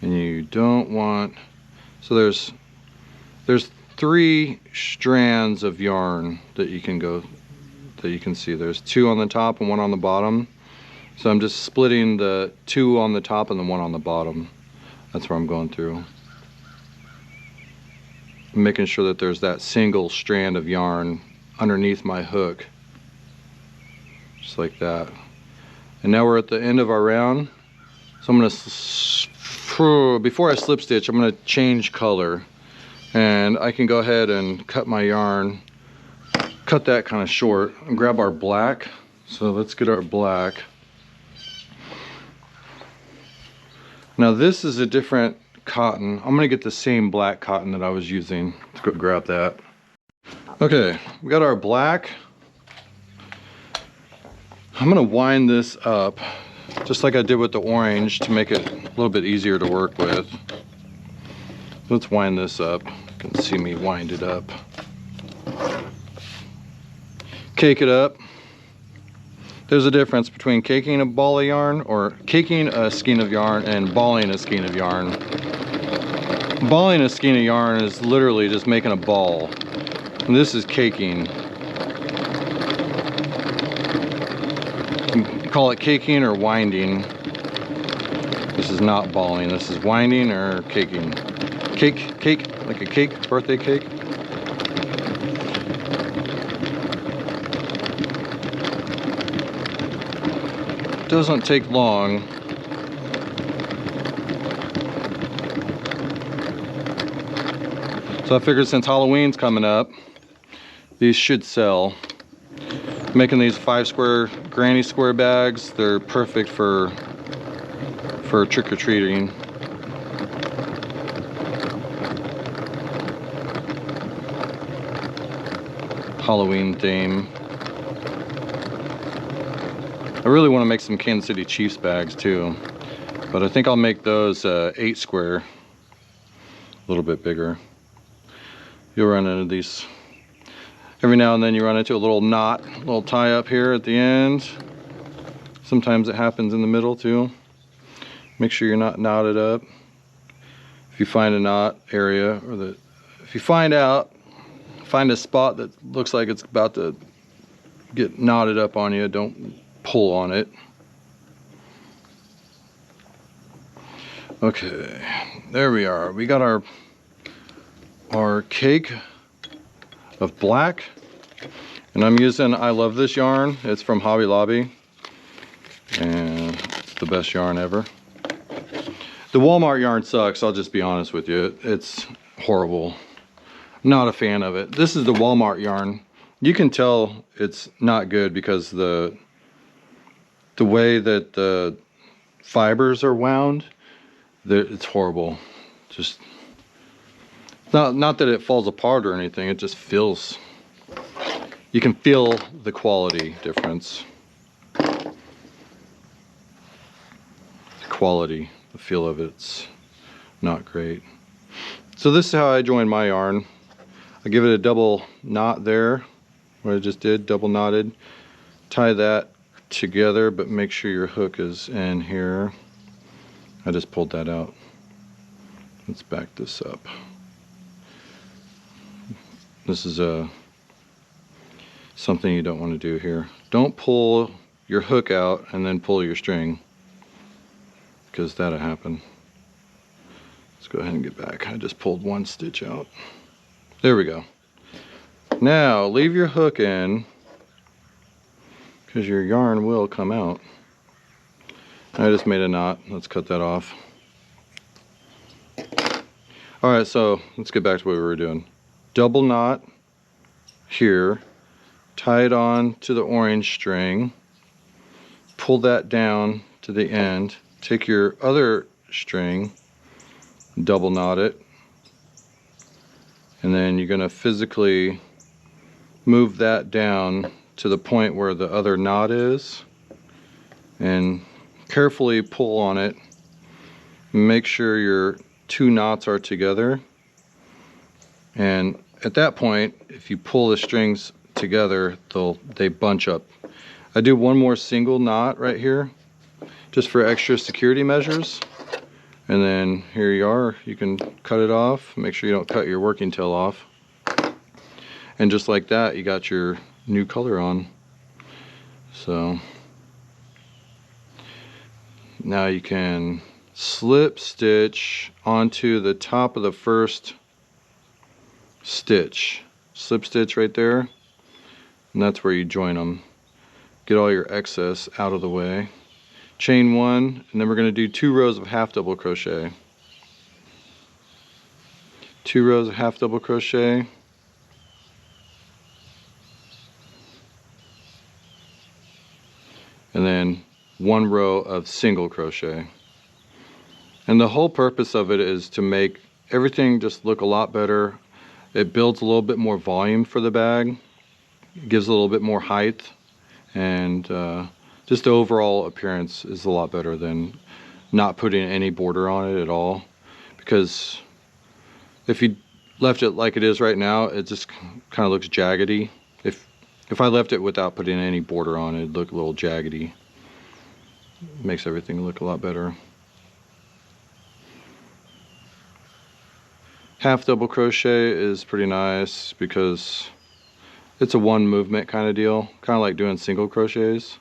And you don't want, so there's 3 strands of yarn that you can see. There's 2 on the top and 1 on the bottom. So I'm just splitting the 2 on the top and the 1 on the bottom. That's where I'm going through. I'm making sure that there's that single strand of yarn underneath my hook. Just like that. And now we're at the end of our round. So I'm gonna, before I slip stitch, I'm gonna change color. And I can go ahead and cut my yarn, cut that kind of short, and grab our black. So let's get our black. Now this is a different cotton. I'm gonna get the same black cotton that I was using. Let's go grab that. Okay, we got our black. I'm gonna wind this up just like I did with the orange to make it a little bit easier to work with. Let's wind this up. You can see me wind it up. Cake it up. There's a difference between caking a ball of yarn, or caking a skein of yarn, and balling a skein of yarn. Balling a skein of yarn is literally just making a ball. And this is caking. You can call it caking or winding. This is not balling. This is winding or caking. Cake, like a cake, birthday cake. Doesn't take long. So I figured since Halloween's coming up, these should sell. Making these 5 square granny square bags, they're perfect for trick-or-treating. Halloween theme. I really want to make some Kansas City Chiefs bags too, but I think I'll make those 8 square, a little bit bigger. You'll run into these every now and then. You run into a little knot, a little tie up here at the end. Sometimes it happens in the middle too. Make sure you're not knotted up. If you find a knot area, or if you find a spot that looks like it's about to get knotted up on you, don't pull on it. Okay, there we are. We got our cake of black, and I'm using I Love This yarn. It's from Hobby Lobby, and it's the best yarn ever. The Walmart yarn sucks, I'll just be honest with you. It's horrible. Not a fan of it. This is the Walmart yarn. You can tell it's not good because the way that the fibers are wound, it's horrible. Just not that it falls apart or anything, it just feels, you can feel the quality difference. The quality, the feel of it's not great. So this is how I join my yarn. I give it a double knot there, what I just did, double knotted. Tie that together, but make sure your hook is in here. I just pulled that out. Let's back this up. This is something you don't want to do here. Don't pull your hook out and then pull your string, because that'll happen. Let's go ahead and get back. I just pulled 1 stitch out. There we go. Now leave your hook in, because your yarn will come out. I just made a knot. Let's cut that off. Alright, so let's get back to what we were doing. Double knot here, tie it on to the orange string, pull that down to the end, take your other string, double knot it, and then you're going to physically move that down to the point where the other knot is, and carefully pull on it. Make sure your 2 knots are together, and at that point, if you pull the strings together, they bunch up. I do 1 more single knot right here just for extra security measures, and then here you are. You can cut it off. Make sure you don't cut your working tail off. And just like that, you got your new color on. So now you can slip stitch onto the top of the first stitch. Slip stitch right there, and that's where you join them. Get all your excess out of the way. Chain one, and then we're going to do 2 rows of half double crochet. 2 rows of half double crochet. And then 1 row of single crochet. And the whole purpose of it is to make everything just look a lot better. It builds a little bit more volume for the bag. It gives a little bit more height. And just the overall appearance is a lot better than not putting any border on it at all. Because if you left it like it is right now, it just kind of looks jaggedy. If I left it without putting any border on it, it'd look a little jaggedy. It makes everything look a lot better. Half double crochet is pretty nice because it's a one movement kind of deal, kind of like doing single crochets.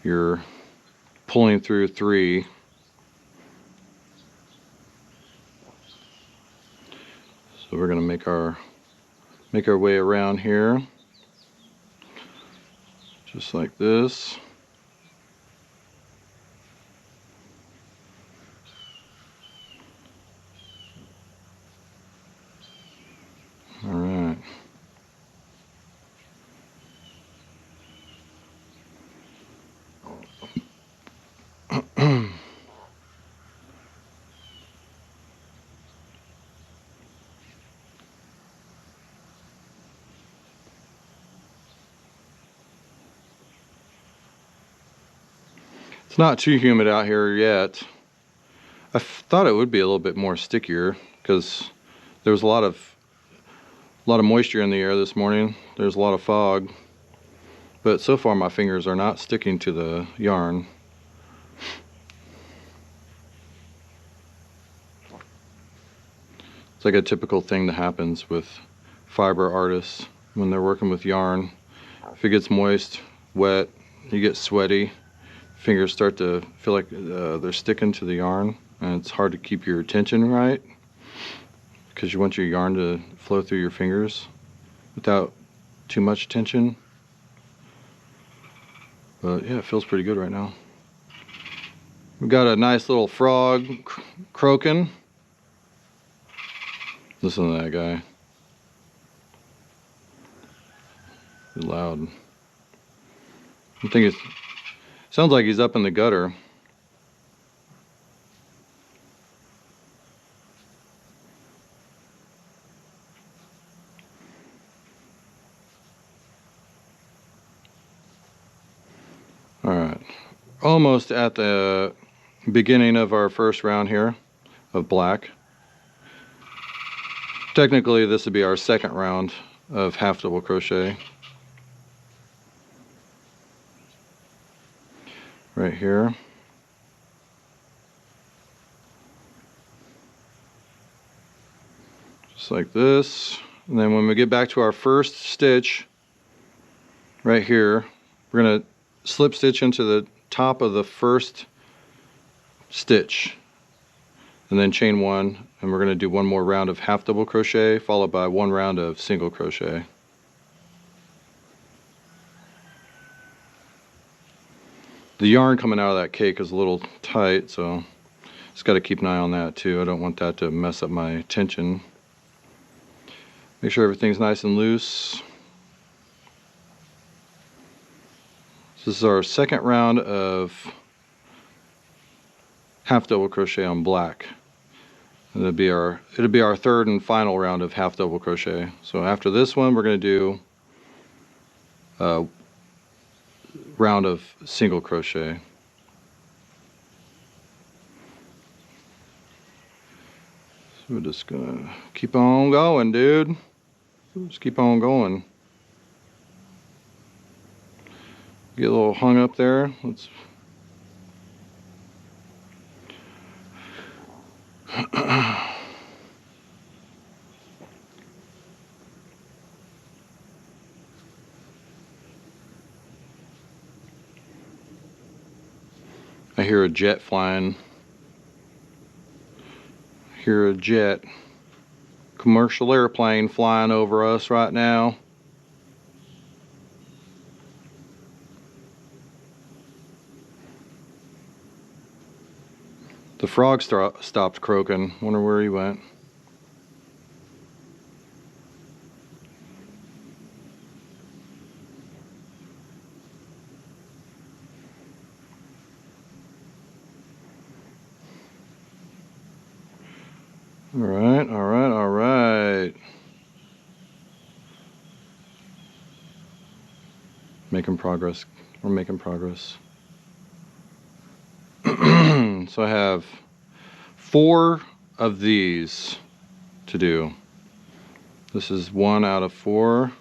You're pulling through 3. So we're going to make our way around here, just like this. All right. It's not too humid out here yet. I thought it would be a little bit more stickier because there was a lot of moisture in the air this morning. There's a lot of fog, but so far my fingers are not sticking to the yarn. It's like a typical thing that happens with fiber artists when they're working with yarn. If it gets moist, wet, you get sweaty, fingers start to feel like they're sticking to the yarn, and it's hard to keep your tension right because you want your yarn to flow through your fingers without too much tension. But yeah, it feels pretty good right now. We've got a nice little frog croaking. Listen to that guy. He's loud. I think it sounds like he's up in the gutter. All right, almost at the beginning of our first round here of black. Technically, this would be our second round of half double crochet. Right here. Just like this. And then when we get back to our first stitch, right here, we're going to slip stitch into the top of the first stitch. And then chain 1, and we're going to do 1 more round of half double crochet, followed by 1 round of single crochet. The yarn coming out of that cake is a little tight, so just got to keep an eye on that too. I don't want that to mess up my tension. Make sure everything's nice and loose. This is our second round of half double crochet on black. And it'll be our third and final round of half double crochet. So after this one, we're going to do a round of single crochet. So we're just gonna keep on going, dude. Just keep on going. Get a little hung up there. I hear a jet flying. Hear a jet. Commercial airplane flying over us right now. The frog stopped croaking. Wonder where he went. All right, all right, all right. Making progress. We're making progress. So I have 4 of these to do. This is 1 out of 4.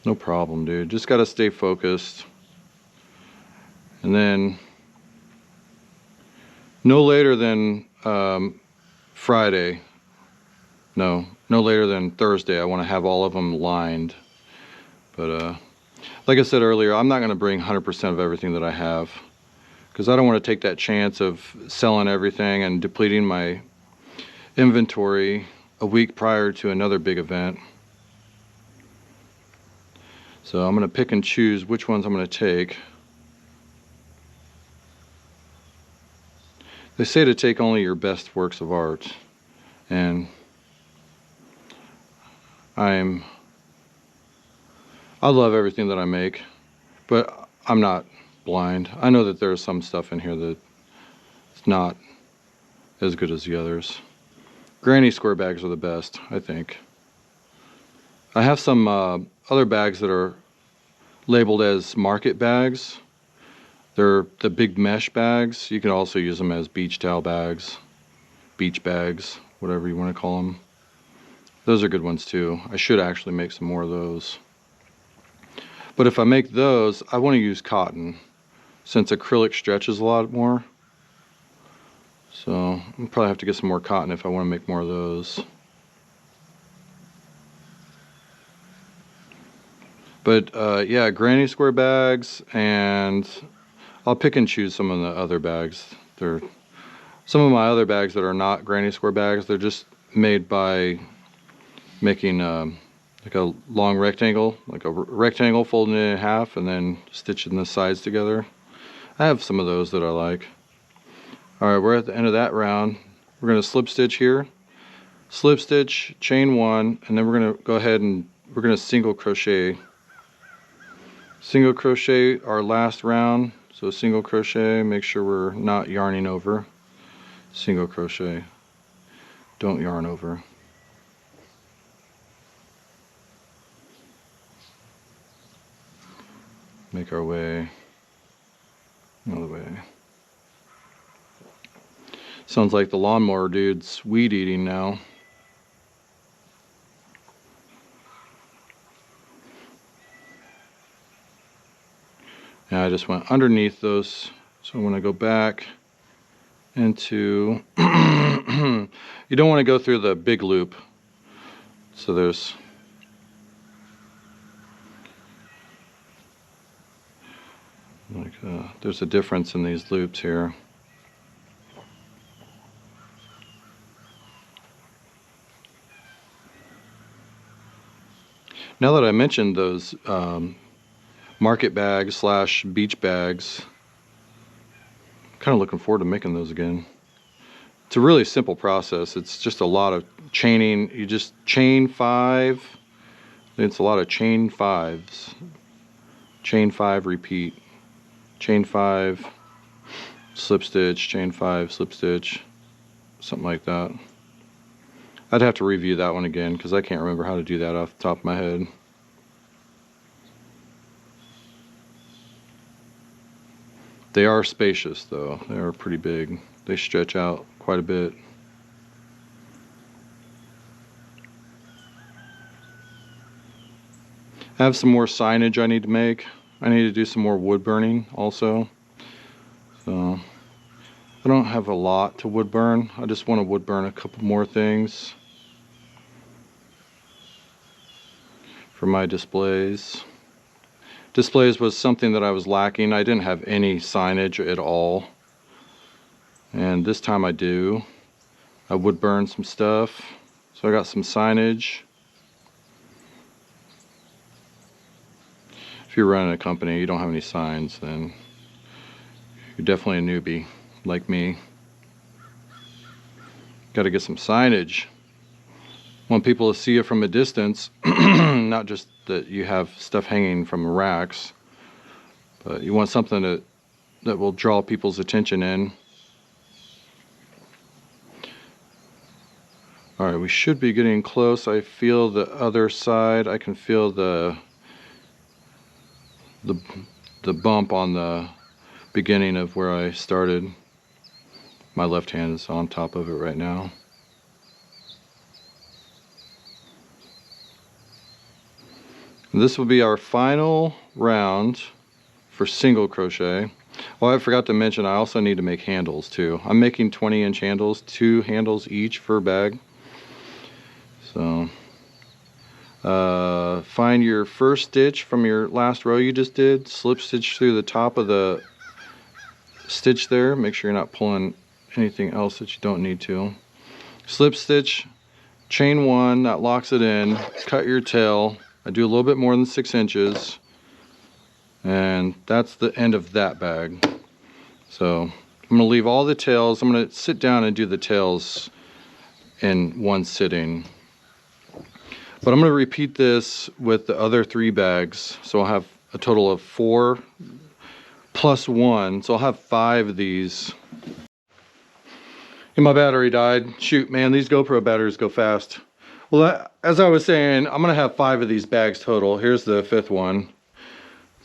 No problem, dude. Just got to stay focused. And then no later than Friday. No later than Thursday. I want to have all of them lined. But like I said earlier, I'm not going to bring 100% of everything that I have, because I don't want to take that chance of selling everything and depleting my inventory a week prior to another big event. So I'm going to pick and choose which ones I'm going to take. They say to take only your best works of art, and I love everything that I make, but I'm not blind. I know that there's some stuff in here that's not as good as the others. Granny square bags are the best, I think. I have some other bags that are labeled as market bags. They're the big mesh bags. You can also use them as beach towel bags, beach bags, whatever you want to call them. Those are good ones too. I should actually make some more of those. But if I make those, I want to use cotton, since acrylic stretches a lot more. So I'll probably have to get some more cotton if I want to make more of those. But yeah, granny square bags, and I'll pick and choose some of the other bags. Some of my other bags that are not granny square bags, they're just made by making like a long rectangle, like a rectangle, folding it in half and then stitching the sides together. I have some of those that I like. Alright, we're at the end of that round. We're going to slip stitch here, slip stitch, chain 1, and then we're going to go ahead and we're going to single crochet our last round. So single crochet, make sure we're not yarning over. Single crochet, don't yarn over. Make our way another way. Sounds like the lawnmower dude's weed eating now. And I just went underneath those, so I'm going to go back into you don't want to go through the big loop, so there's like there's a difference in these loops here. Now that I mentioned those market bags slash beach bags, I'm kind of looking forward to making those again. It's a really simple process. It's just a lot of chaining. You just chain 5. It's a lot of chain 5s. Chain 5, repeat. Chain 5, slip stitch, chain 5, slip stitch, something like that. I'd have to review that one again because I can't remember how to do that off the top of my head. They are spacious though. They are pretty big. They stretch out quite a bit. I have some more signage I need to make. I need to do some more wood burning also. So I don't have a lot to wood burn. I just want to wood burn a couple more things for my displays. Displays was something that I was lacking. I didn't have any signage at all. And this time I do. I wood burned some stuff. So I got some signage. If you're running a company, you don't have any signs, then you're definitely a newbie, like me. Got to get some signage. Want people to see it from a distance, not just that you have stuff hanging from racks, but you want something that will draw people's attention in. All right, we should be getting close. I feel the other side. I can feel the bump on the beginning of where I started. My left hand is on top of it right now. And this will be our final round for single crochet. Oh, I forgot to mention, I also need to make handles too. I'm making 20-inch handles, 2 handles each per bag. So find your first stitch from your last row you just did, slip stitch through the top of the stitch there. Make sure you're not pulling anything else that you don't need to. Slip stitch, chain 1, that locks it in. Cut your tail. I do a little bit more than 6 inches, and that's the end of that bag. So I'm going to leave all the tails. I'm going to sit down and do the tails in one sitting. But I'm going to repeat this with the other 3 bags. So I'll have a total of 4 plus 1. So I'll have 5 of these. And my battery died. Shoot, man, these GoPro batteries go fast. Well, as I was saying, I'm going to have 5 of these bags total. Here's the 5th one.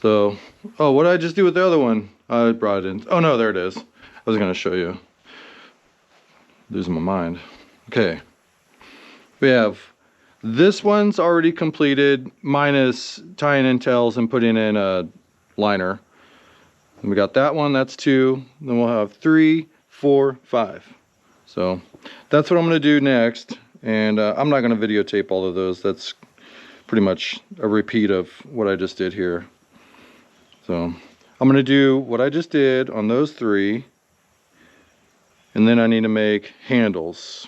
So, oh, what did I just do with the other one? I brought it in. Oh, no, there it is. I was going to show you. Losing my mind. Okay. We have this one's already completed, minus tying in tails and putting in a liner. And we got that one, that's 2. Then we'll have 3, 4, 5. So that's what I'm going to do next. And I'm not going to videotape all of those. That's pretty much a repeat of what I just did here. So I'm going to do what I just did on those 3. And then I need to make handles.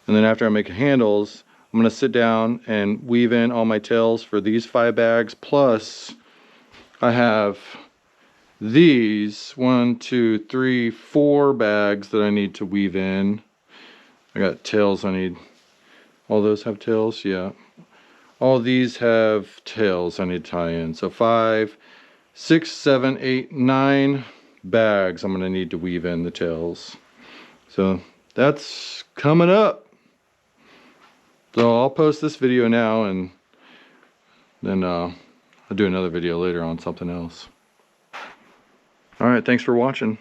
And then after I make handles, I'm going to sit down and weave in all my tails for these 5 bags. Plus, I have these 1, 2, 3, 4 bags that I need to weave in. I got tails I need. All those have tails? Yeah. All these have tails I need to tie in. So 5, 6, 7, 8, 9 bags I'm going to need to weave in the tails. So that's coming up. So I'll post this video now, and then I'll do another video later on something else. Alright, thanks for watching.